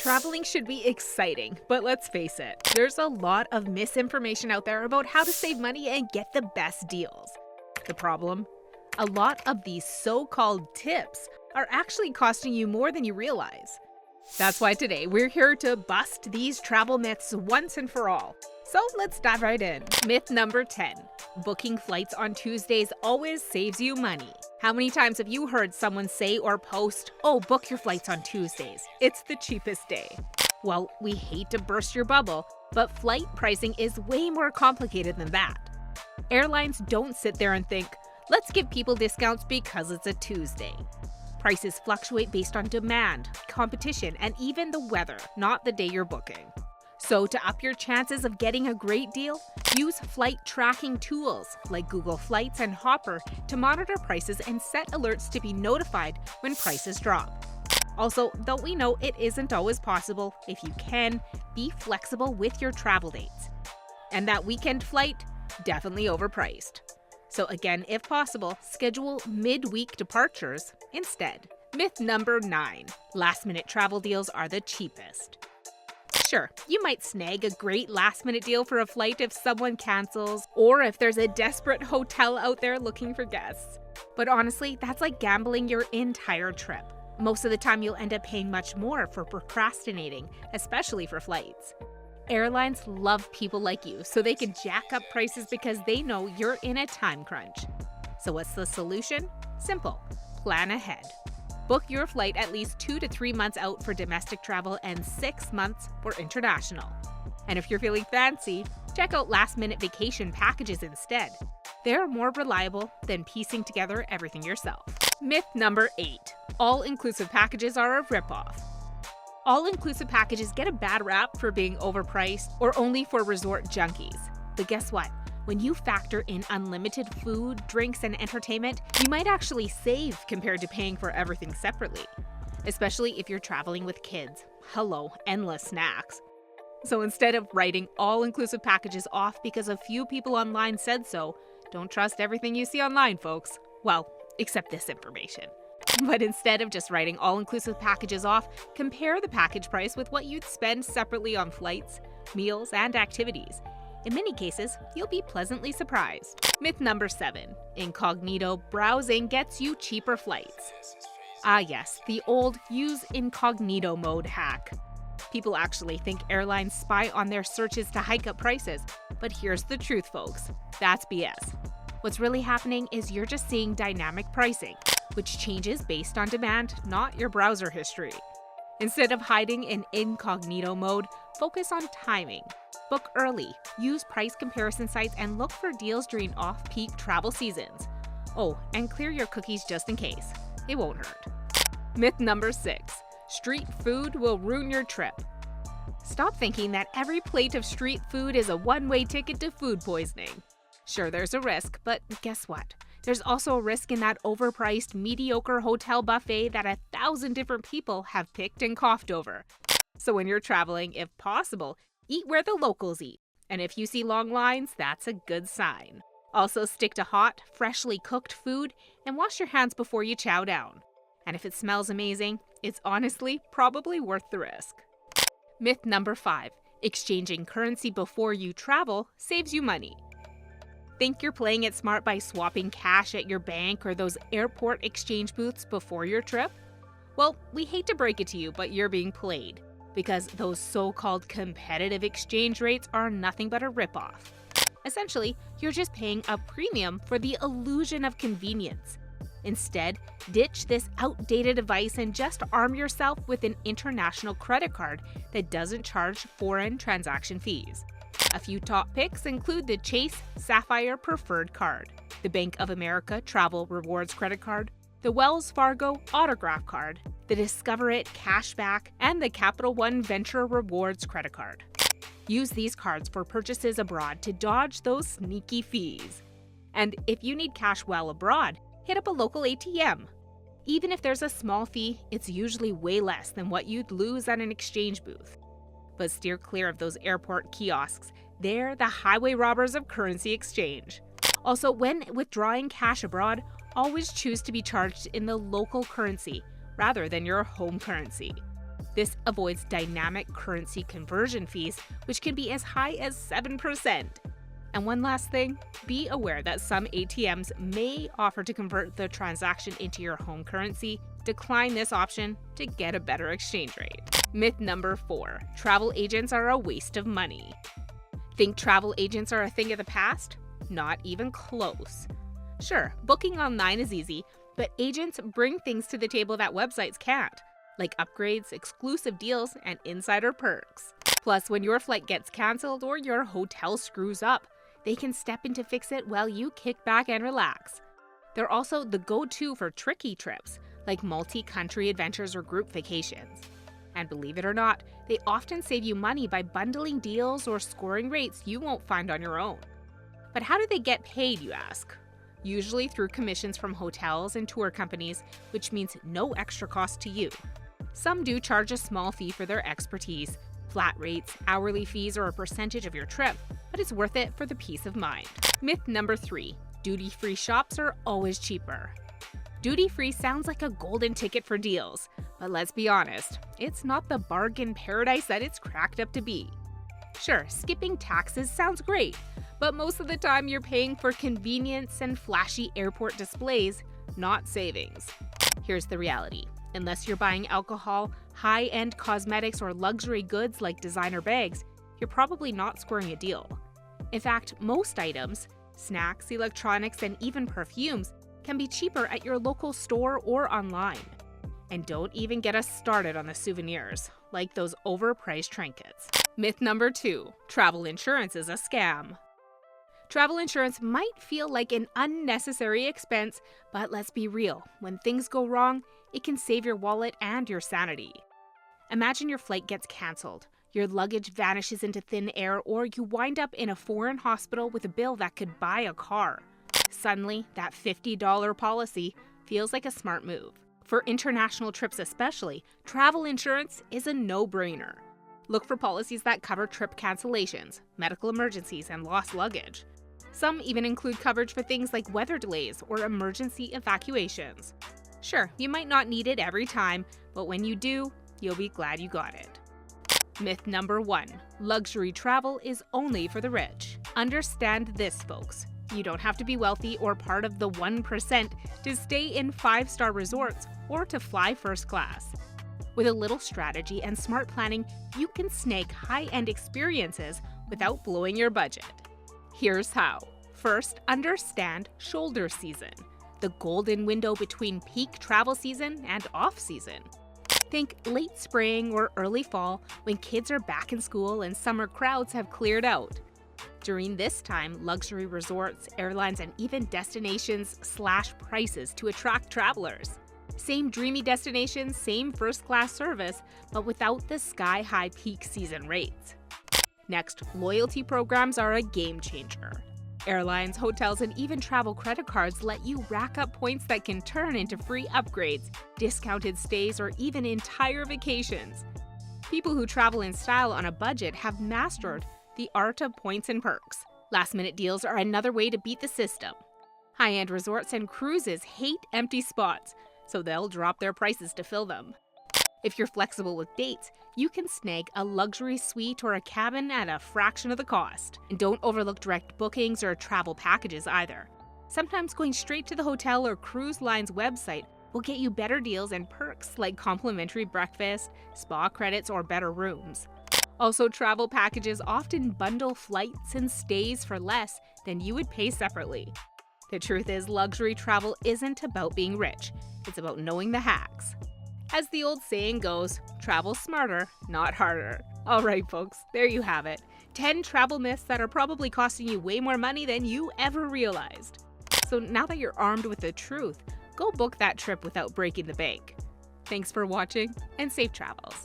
Traveling should be exciting, but let's face it, there's a lot of misinformation out there about how to save money and get the best deals. The problem? A lot of these so-called tips are actually costing you more than you realize. That's why today we're here to bust these travel myths once and for all. So let's dive right in. Myth number 10. Booking flights on Tuesdays always saves you money. How many times have you heard someone say or post, "Oh, book your flights on Tuesdays. It's the cheapest day." Well, we hate to burst your bubble, but flight pricing is way more complicated than that. Airlines don't sit there and think, "Let's give people discounts because it's a Tuesday." Prices fluctuate based on demand, competition, and even the weather, not the day you're booking. So to up your chances of getting a great deal, use flight tracking tools like Google Flights and Hopper to monitor prices and set alerts to be notified when prices drop. Also, though we know it isn't always possible, if you can, be flexible with your travel dates. And that weekend flight, definitely overpriced. So again, if possible, schedule midweek departures instead. Myth number 9. Last-minute travel deals are the cheapest. Sure, you might snag a great last-minute deal for a flight if someone cancels, or if there's a desperate hotel out there looking for guests. But honestly, that's like gambling your entire trip. Most of the time, you'll end up paying much more for procrastinating, especially for flights. Airlines love people like you, so they can jack up prices because they know you're in a time crunch. So what's the solution? Simple. Plan ahead. Book your flight at least 2 to 3 months out for domestic travel and 6 months for international. And if you're feeling fancy, check out last-minute vacation packages instead. They're more reliable than piecing together everything yourself. Myth number 8. All-inclusive packages are a ripoff. All-inclusive packages get a bad rap for being overpriced or only for resort junkies. But guess what? When you factor in unlimited food, drinks, and entertainment, you might actually save compared to paying for everything separately. Especially if you're traveling with kids. Hello, endless snacks. So instead of writing all-inclusive packages off because a few people online said so, don't trust everything you see online, folks. Well, except this information. But instead of just writing all-inclusive packages off, compare the package price with what you'd spend separately on flights, meals, and activities. In many cases, you'll be pleasantly surprised. Myth number 7. Incognito browsing gets you cheaper flights. Ah yes, the old use incognito mode hack. People actually think airlines spy on their searches to hike up prices, but here's the truth, folks. That's BS. What's really happening is you're just seeing dynamic pricing, which changes based on demand, not your browser history. Instead of hiding in incognito mode, focus on timing. Book early, use price comparison sites, and look for deals during off-peak travel seasons. Oh, and clear your cookies just in case. It won't hurt. Myth number 6. Street food will ruin your trip. Stop thinking that every plate of street food is a one-way ticket to food poisoning. Sure, there's a risk, but guess what? There's also a risk in that overpriced, mediocre hotel buffet that 1,000 different people have picked and coughed over. So when you're traveling, if possible, eat where the locals eat. And if you see long lines, that's a good sign. Also, stick to hot, freshly cooked food and wash your hands before you chow down. And if it smells amazing, it's honestly probably worth the risk. Myth number 5. Exchanging currency before you travel saves you money. Think you're playing it smart by swapping cash at your bank or those airport exchange booths before your trip? Well, we hate to break it to you, but you're being played. Because those so-called competitive exchange rates are nothing but a ripoff. Essentially, you're just paying a premium for the illusion of convenience. Instead, ditch this outdated device and just arm yourself with an international credit card that doesn't charge foreign transaction fees. A few top picks include the Chase Sapphire Preferred Card, the Bank of America Travel Rewards Credit Card, the Wells Fargo Autograph Card, the Discover It Cashback, and the Capital One Venture Rewards Credit Card. Use these cards for purchases abroad to dodge those sneaky fees. And if you need cash while abroad, hit up a local ATM. Even if there's a small fee, it's usually way less than what you'd lose at an exchange booth. But steer clear of those airport kiosks. They're the highway robbers of currency exchange. Also, when withdrawing cash abroad, always choose to be charged in the local currency rather than your home currency. This avoids dynamic currency conversion fees, which can be as high as 7%. And one last thing, be aware that some ATMs may offer to convert the transaction into your home currency. Decline this option to get a better exchange rate. Myth number 4, travel agents are a waste of money. Think travel agents are a thing of the past? Not even close. Sure, booking online is easy, but agents bring things to the table that websites can't, like upgrades, exclusive deals, and insider perks. Plus, when your flight gets canceled or your hotel screws up, they can step in to fix it while you kick back and relax. They're also the go-to for tricky trips, like multi-country adventures or group vacations. And believe it or not, they often save you money by bundling deals or scoring rates you won't find on your own. But how do they get paid, you ask? Usually through commissions from hotels and tour companies, which means no extra cost to you. Some do charge a small fee for their expertise, flat rates, hourly fees, or a percentage of your trip, but it's worth it for the peace of mind. Myth number 3, duty-free shops are always cheaper. Duty-free sounds like a golden ticket for deals, but let's be honest, it's not the bargain paradise that it's cracked up to be. Sure, skipping taxes sounds great, but most of the time you're paying for convenience and flashy airport displays, not savings. Here's the reality. Unless you're buying alcohol, high-end cosmetics, or luxury goods like designer bags, you're probably not scoring a deal. In fact, most items, snacks, electronics, and even perfumes, can be cheaper at your local store or online. And don't even get us started on the souvenirs, like those overpriced trinkets. Myth number 2, travel insurance is a scam. Travel insurance might feel like an unnecessary expense, but let's be real, when things go wrong, it can save your wallet and your sanity. Imagine your flight gets canceled, your luggage vanishes into thin air, or you wind up in a foreign hospital with a bill that could buy a car. Suddenly, that $50 policy feels like a smart move. For international trips especially, travel insurance is a no-brainer. Look for policies that cover trip cancellations, medical emergencies, and lost luggage. Some even include coverage for things like weather delays or emergency evacuations. Sure, you might not need it every time, but when you do, you'll be glad you got it. Myth number 1, luxury travel is only for the rich. Understand this, folks. You don't have to be wealthy or part of the 1% to stay in 5-star resorts or to fly first class. With a little strategy and smart planning, you can snag high-end experiences without blowing your budget. Here's how. First, understand shoulder season, the golden window between peak travel season and off-season. Think late spring or early fall when kids are back in school and summer crowds have cleared out. During this time, luxury resorts, airlines, and even destinations slash prices to attract travelers. Same dreamy destinations, same first-class service, but without the sky-high peak season rates. Next, loyalty programs are a game changer. Airlines, hotels, and even travel credit cards let you rack up points that can turn into free upgrades, discounted stays, or even entire vacations. People who travel in style on a budget have mastered the art of points and perks. Last-minute deals are another way to beat the system. High-end resorts and cruises hate empty spots, so they'll drop their prices to fill them. If you're flexible with dates, you can snag a luxury suite or a cabin at a fraction of the cost. And don't overlook direct bookings or travel packages either. Sometimes going straight to the hotel or cruise line's website will get you better deals and perks like complimentary breakfast, spa credits, or better rooms. Also, travel packages often bundle flights and stays for less than you would pay separately. The truth is, luxury travel isn't about being rich. It's about knowing the hacks. As the old saying goes, travel smarter, not harder. All right, folks, there you have it. 10 travel myths that are probably costing you way more money than you ever realized. So now that you're armed with the truth, go book that trip without breaking the bank. Thanks for watching, and safe travels.